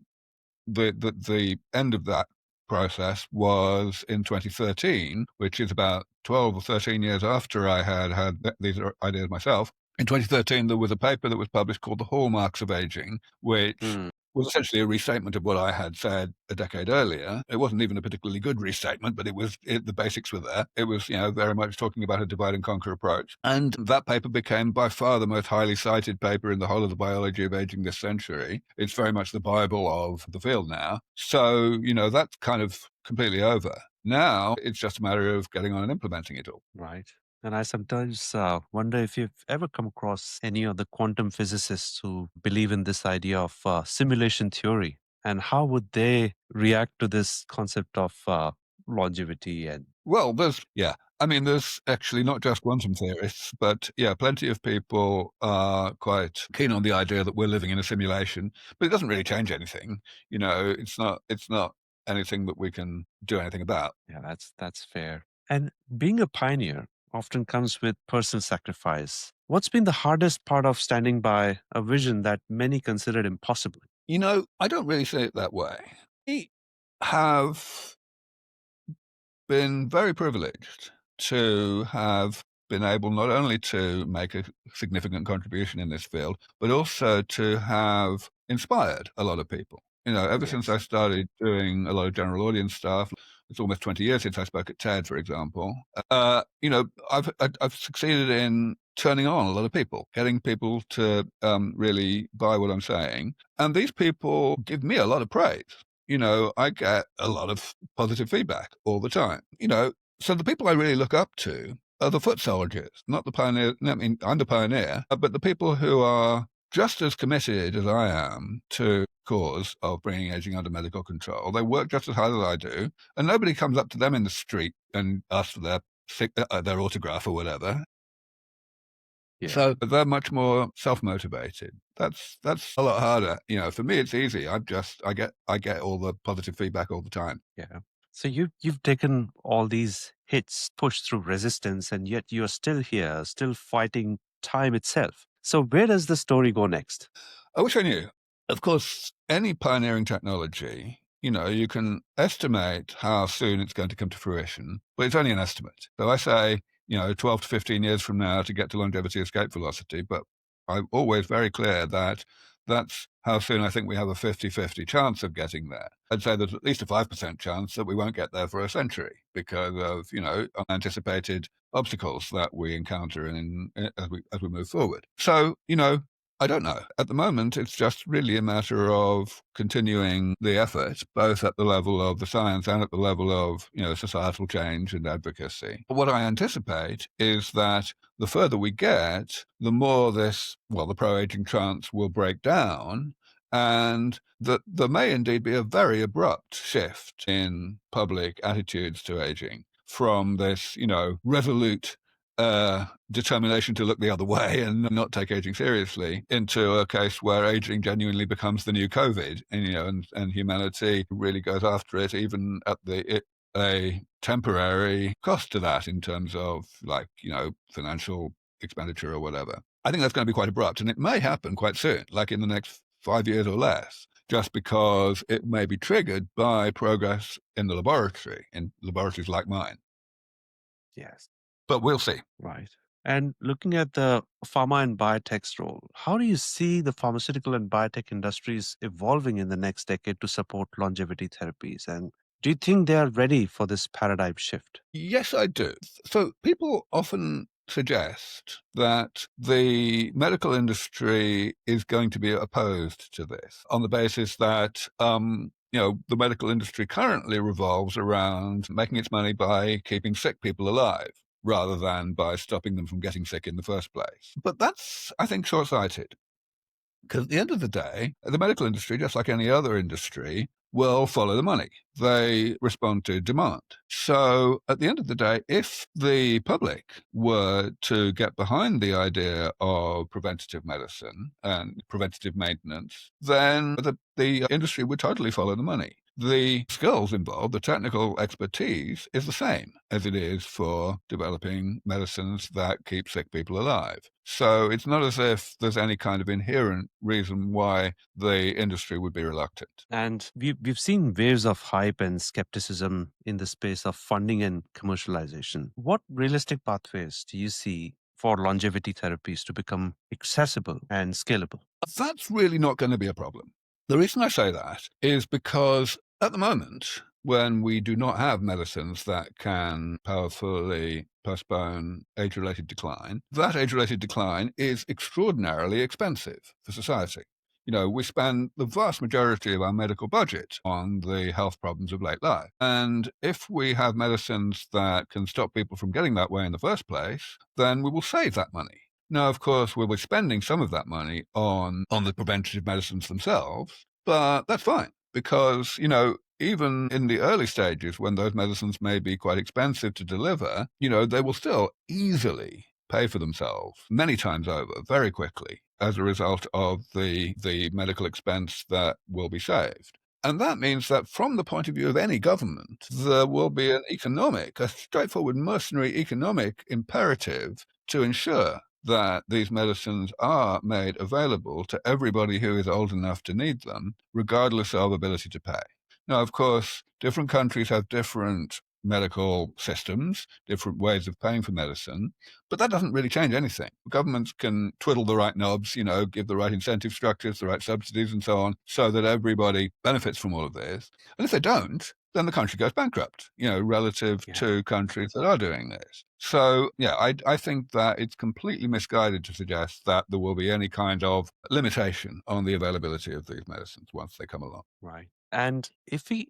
end of that process was in 2013, which is about 12 or 13 years after I had these ideas myself. In 2013, there was a paper that was published called The Hallmarks of Aging, which was essentially a restatement of what I had said a decade earlier. It wasn't even a particularly good restatement, but the basics were there. It was, very much talking about a divide and conquer approach. And that paper became by far the most highly cited paper in the whole of the biology of aging this century. It's very much the Bible of the field now. So, that's kind of completely over. Now it's just a matter of getting on and implementing it all. Right. And I sometimes wonder if you've ever come across any of the quantum physicists who believe in this idea of simulation theory, and how would they react to this concept of longevity and Well, there's actually not just quantum theorists, but plenty of people are quite keen on the idea that we're living in a simulation, but it doesn't really change anything. It's not anything that we can do anything about. Yeah, that's fair. And being a pioneer often comes with personal sacrifice. What's been the hardest part of standing by a vision that many considered impossible? I don't really see it that way. We have been very privileged to have been able not only to make a significant contribution in this field, but also to have inspired a lot of people. Ever since I started doing a lot of general audience stuff, it's almost 20 years since I spoke at TED, for example. I've succeeded in turning on a lot of people, getting people to really buy what I'm saying. And these people give me a lot of praise. I get a lot of positive feedback all the time. So the people I really look up to are the foot soldiers, not the pioneers. I mean, I'm the pioneer, but the people who are just as committed as I am to the cause of bringing aging under medical control. They work just as hard as I do, and nobody comes up to them in the street and asks for their autograph or whatever. Yeah. So they're much more self-motivated. That's a lot harder. For me, it's easy. I get all the positive feedback all the time. Yeah. So you've taken all these hits, pushed through resistance, and yet you're still here, still fighting time itself. So where does the story go next? I wish I knew. Of course, any pioneering technology, you can estimate how soon it's going to come to fruition, but it's only an estimate. So I say, 12 to 15 years from now to get to longevity escape velocity, but I'm always very clear that that's how soon I think we have a 50-50 chance of getting there. I'd say there's at least a 5% chance that we won't get there for a century because of, unanticipated obstacles that we encounter as we move forward. So, I don't know. At the moment, it's just really a matter of continuing the effort, both at the level of the science and at the level of, societal change and advocacy. But what I anticipate is that the further we get, the more the pro-aging trance will break down, and that there may indeed be a very abrupt shift in public attitudes to aging from this, resolute determination to look the other way and not take aging seriously into a case where aging genuinely becomes the new COVID, and humanity really goes after it, even at a temporary cost to that in terms of financial expenditure or whatever. I think that's going to be quite abrupt, and it may happen quite soon, like in the next 5 years or less, just because it may be triggered by progress in the laboratory, in laboratories like mine. Yes. But we'll see. Right. And looking at the pharma and biotech's role, how do you see the pharmaceutical and biotech industries evolving in the next decade to support longevity therapies? And do you think they are ready for this paradigm shift? Yes, I do. So people often suggest that the medical industry is going to be opposed to this on the basis that the medical industry currently revolves around making its money by keeping sick people alive, rather than by stopping them from getting sick in the first place. But that's, I think, short-sighted. Because at the end of the day, the medical industry, just like any other industry, will follow the money. They respond to demand. So at the end of the day, if the public were to get behind the idea of preventative medicine and preventative maintenance, then the industry would totally follow the money. The skills involved, the technical expertise, is the same as it is for developing medicines that keep sick people alive. So it's not as if there's any kind of inherent reason why the industry would be reluctant. And we've seen waves of hype and skepticism in the space of funding and commercialization. What realistic pathways do you see for longevity therapies to become accessible and scalable? That's really not going to be a problem. The reason I say that is because at the moment, when we do not have medicines that can powerfully postpone age-related decline, that age-related decline is extraordinarily expensive for society. We spend the vast majority of our medical budget on the health problems of late life. And if we have medicines that can stop people from getting that way in the first place, then we will save that money. Now, of course, we'll be spending some of that money on the preventative medicines themselves, but that's fine because, even in the early stages when those medicines may be quite expensive to deliver, they will still easily pay for themselves many times over very quickly as a result of the medical expense that will be saved. And that means that from the point of view of any government, there will be a straightforward mercenary economic imperative to ensure that these medicines are made available to everybody who is old enough to need them, regardless of ability to pay. Now, of course, different countries have different medical systems, different ways of paying for medicine, but that doesn't really change anything. Governments can twiddle the right knobs, give the right incentive structures, the right subsidies and so on, so that everybody benefits from all of this. And if they don't, then the country goes bankrupt, relative to countries that are doing this. So, I think that it's completely misguided to suggest that there will be any kind of limitation on the availability of these medicines once they come along. Right. And if we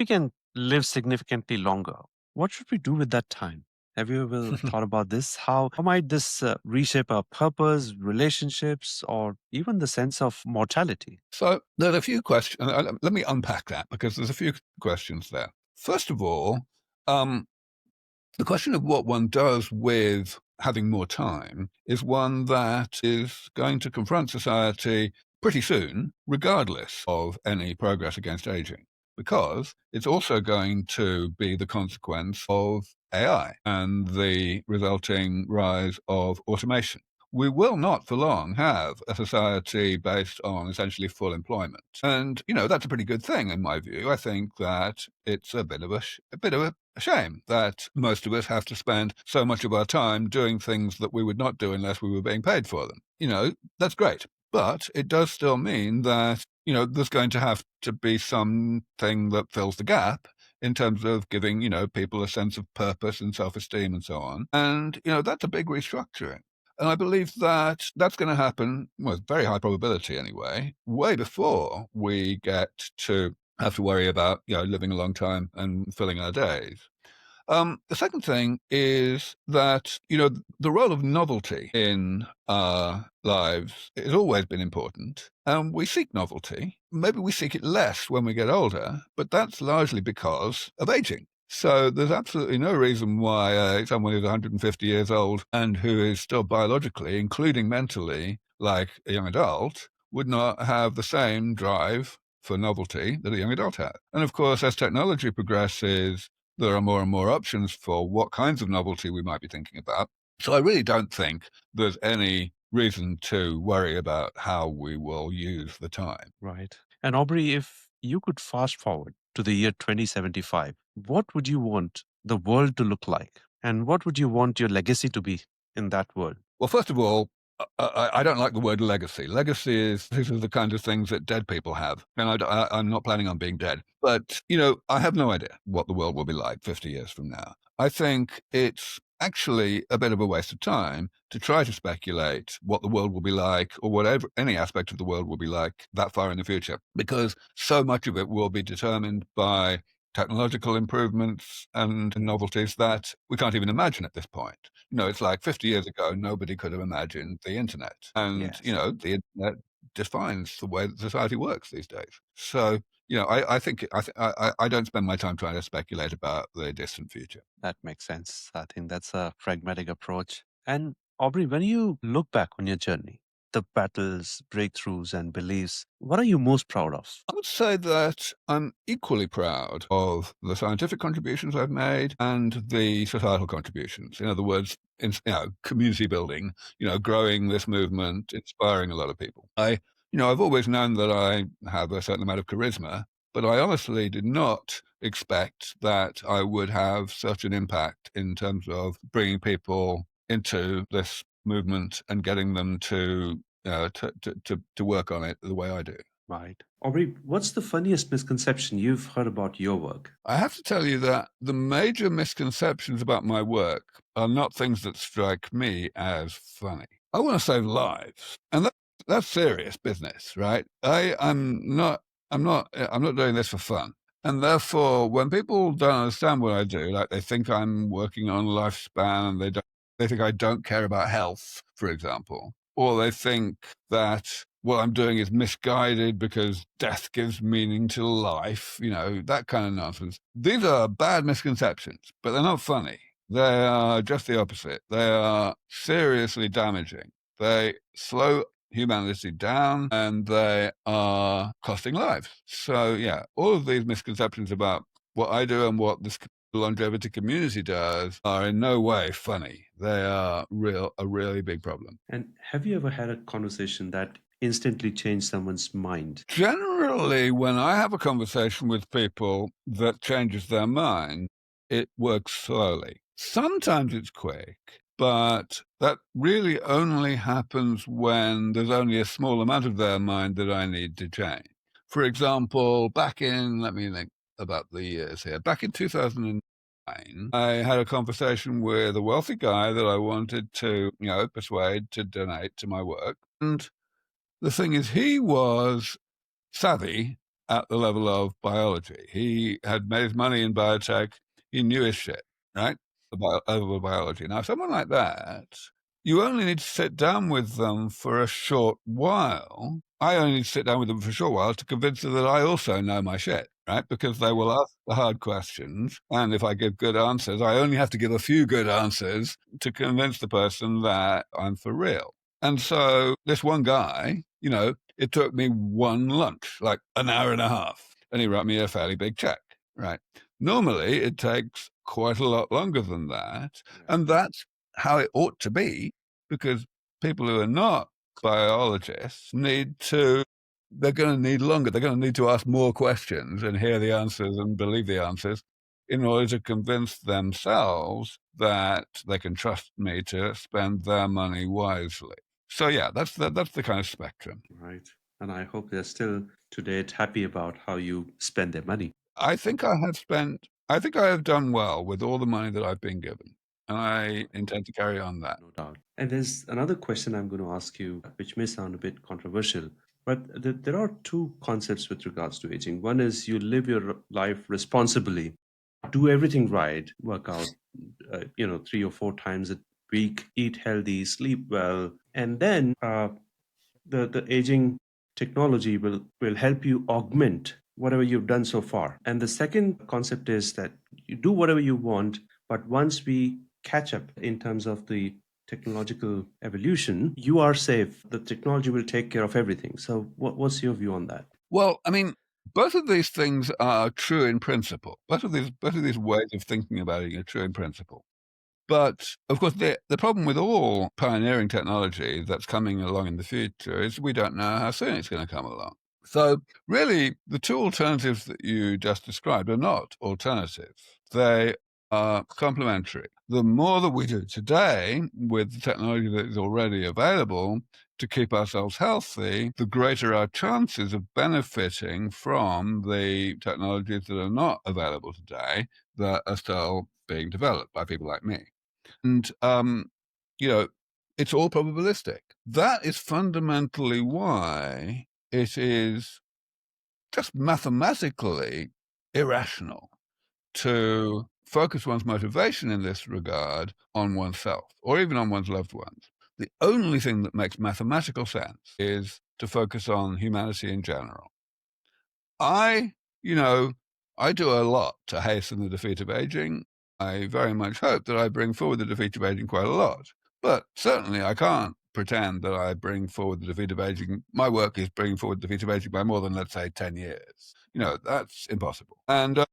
can live significantly longer, what should we do with that time? Have you ever thought about this? How might this reshape our purpose, relationships, or even the sense of mortality? So there's a few questions. Let me unpack that because there's a few questions there. First of all, the question of what one does with having more time is one that is going to confront society pretty soon, regardless of any progress against aging, because it's also going to be the consequence of AI and the resulting rise of automation. We will not for long have a society based on essentially full employment. And, that's a pretty good thing in my view. I think that it's a bit of a shame that most of us have to spend so much of our time doing things that we would not do unless we were being paid for them. That's great. But it does still mean that, there's going to have to be something that fills the gap in terms of giving, people a sense of purpose and self-esteem and so on. And, that's a big restructuring. And I believe that that's going to happen, with very high probability anyway, way before we get to have to worry about, living a long time and filling our days. The second thing is that, the role of novelty in our lives has always been important. And we seek novelty. Maybe we seek it less when we get older, but that's largely because of aging. So there's absolutely no reason why someone who's 150 years old and who is still biologically, including mentally, like a young adult, would not have the same drive for novelty that a young adult has. And of course, as technology progresses, there are more and more options for what kinds of novelty we might be thinking about. So I really don't think there's any reason to worry about how we will use the time. Right. And Aubrey, if you could fast forward to the year 2075, what would you want the world to look like? And what would you want your legacy to be in that world? Well, first of all, I don't like the word legacy. Legacy is these are the kind of things that dead people have. And I'm not planning on being dead. But, I have no idea what the world will be like 50 years from now. I think it's actually a bit of a waste of time to try to speculate what the world will be like or whatever any aspect of the world will be like that far in the future, because so much of it will be determined by technological improvements and novelties that we can't even imagine at this point. It's like 50 years ago, nobody could have imagined the internet. And, Yes. The internet defines the way that society works these days. So, I don't spend my time trying to speculate about the distant future. That makes sense. I think that's a pragmatic approach. And Aubrey, when you look back on your journey, the battles, breakthroughs, and beliefs, what are you most proud of? I would say that I'm equally proud of the scientific contributions I've made and the societal contributions. In other words, community building, growing this movement, inspiring a lot of people. I've always known that I have a certain amount of charisma, but I honestly did not expect that I would have such an impact in terms of bringing people into this movement and getting them to work on it the way I do. Right. Aubrey, what's the funniest misconception you've heard about your work? I have to tell you that the major misconceptions about my work are not things that strike me as funny. I want to save lives, and that's serious business, right? I'm not doing this for fun. And therefore, when people don't understand what I do, like they think I'm working on lifespan and they think I don't care about health, for example, or they think that what I'm doing is misguided because death gives meaning to life, that kind of nonsense. These are bad misconceptions, but they're not funny. They are just the opposite. They are seriously damaging. They slow humanity down and they are costing lives. So, yeah, all of these misconceptions about what I do and what this longevity community does are in no way funny. They are a really big problem. And have you ever had a conversation that instantly changed someone's mind? Generally, when I have a conversation with people that changes their mind, it works slowly. Sometimes it's quick, but that really only happens when there's only a small amount of their mind that I need to change. For example, let me think about the years here. Back in 2009, I had a conversation with a wealthy guy that I wanted to, persuade to donate to my work. And the thing is, he was savvy at the level of biology. He had made his money in biotech. He knew his shit, right? Over biology. Now, someone like that, you only need to sit down with them for a short while. I only need to sit down with them for a short while to convince them that I also know my shit, right? Because they will ask the hard questions. And if I give good answers, I only have to give a few good answers to convince the person that I'm for real. And so this one guy, it took me one lunch, like an hour and a half, and he wrote me a fairly big check, right? Normally, it takes quite a lot longer than that. And that's how it ought to be, because people who are not biologists they're going to need longer. They're going to need to ask more questions and hear the answers and believe the answers in order to convince themselves that they can trust me to spend their money wisely. So yeah, that's the kind of spectrum. Right. And I hope they're still to date happy about how you spend their money. I think I have done well with all the money that I've been given. And I intend to carry on that. No doubt. And there's another question I'm going to ask you, which may sound a bit controversial, but there are two concepts with regards to aging. One is you live your life responsibly, do everything right, work out, 3 or 4 times a week, eat healthy, sleep well, and then the aging technology will help you augment whatever you've done so far. And the second concept is that you do whatever you want, but once we catch up in terms of the technological evolution, you are safe. The technology will take care of everything. So what's your view on that? Well, I mean, both of these things are true in principle. Both of these ways of thinking about it are true in principle. But of course, the problem with all pioneering technology that's coming along in the future is we don't know how soon it's going to come along. So really, the two alternatives that you just described are not alternatives. They are complementary. The more that we do today with the technology that is already available to keep ourselves healthy, the greater our chances of benefiting from the technologies that are not available today that are still being developed by people like me. And, it's all probabilistic. That is fundamentally why it is just mathematically irrational to focus one's motivation in this regard on oneself or even on one's loved ones. the only thing that makes mathematical sense is to focus on humanity in general. I do a lot to hasten the defeat of aging. I very much hope that I bring forward the defeat of aging quite a lot. But certainly I can't pretend that I bring forward the defeat of aging. My work is bringing forward the defeat of aging by more than, let's say, 10 years. That's impossible. And,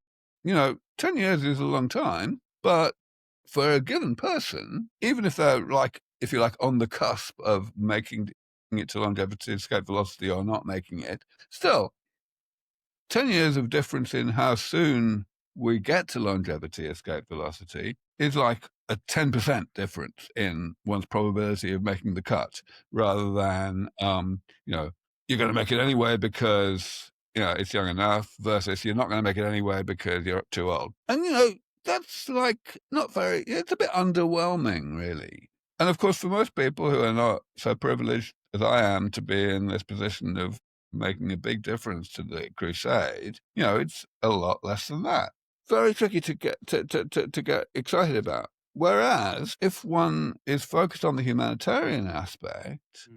10 years is a long time, but for a given person, even if they're if you like, on the cusp of making it to longevity, escape velocity, or not making it, still, 10 years of difference in how soon we get to longevity, escape velocity, is like a 10% difference in one's probability of making the cut, rather than, you're going to make it anyway because, it's young enough, versus you're not going to make it anyway because you're too old. And, that's not very, it's a bit underwhelming, really. And of course, for most people who are not so privileged as I am to be in this position of making a big difference to the crusade, it's a lot less than that. Very tricky to get to get excited about. Whereas if one is focused on the humanitarian aspect, it's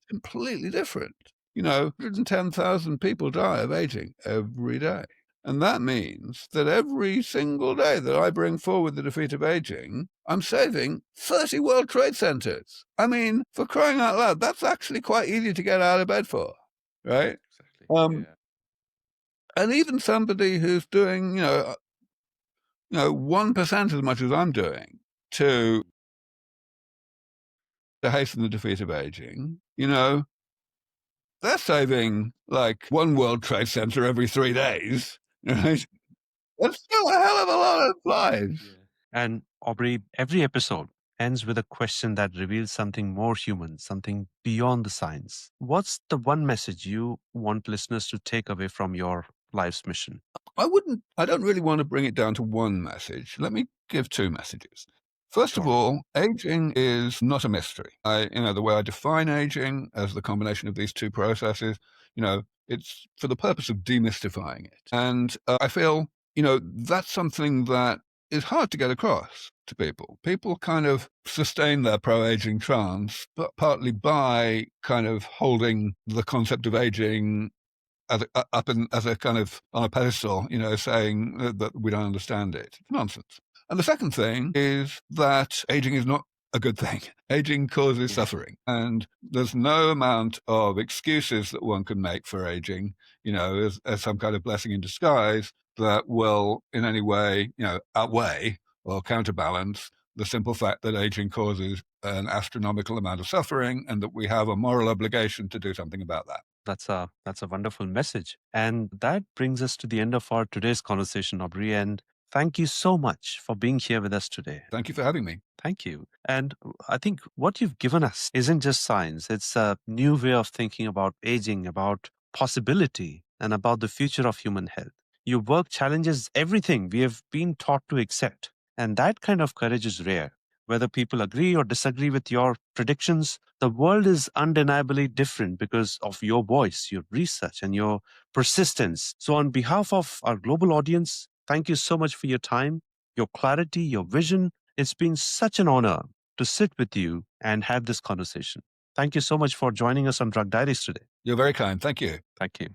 completely different. 110,000 people die of aging every day. And that means that every single day that I bring forward the defeat of aging, I'm saving 30 World Trade Centers. I mean, for crying out loud, that's actually quite easy to get out of bed for, right? Exactly. And even somebody who's doing, 1% as much as I'm doing to hasten the defeat of aging, they're saving like one World Trade Center every 3 days, right? That's still a hell of a lot of lives. And Aubrey, every episode ends with a question that reveals something more human, something beyond the science. What's the one message you want listeners to take away from your life's mission? I don't really want to bring it down to one message. Let me give two messages. First of Sure. all, aging is not a mystery. The way I define aging as the combination of these two processes, it's for the purpose of demystifying it. And I feel, that's something that is hard to get across to people. People kind of sustain their pro-aging trance, but partly by kind of holding the concept of aging as a kind of on a pedestal, saying that we don't understand it. It's nonsense. And the second thing is that aging is not a good thing. Aging causes suffering, and there's no amount of excuses that one can make for aging, as some kind of blessing in disguise that will in any way, outweigh or counterbalance the simple fact that aging causes an astronomical amount of suffering, and that we have a moral obligation to do something about that. That's a wonderful message. And that brings us to the end of our today's conversation, Aubrey. And thank you so much for being here with us today. Thank you for having me. Thank you. And I think what you've given us isn't just science. It's a new way of thinking about aging, about possibility, and about the future of human health. Your work challenges everything we have been taught to accept. And that kind of courage is rare. Whether people agree or disagree with your predictions, the world is undeniably different because of your voice, your research, and your persistence. So, on behalf of our global audience, thank you so much for your time, your clarity, your vision. It's been such an honor to sit with you and have this conversation. Thank you so much for joining us on Drug Diaries today. You're very kind. Thank you. Thank you.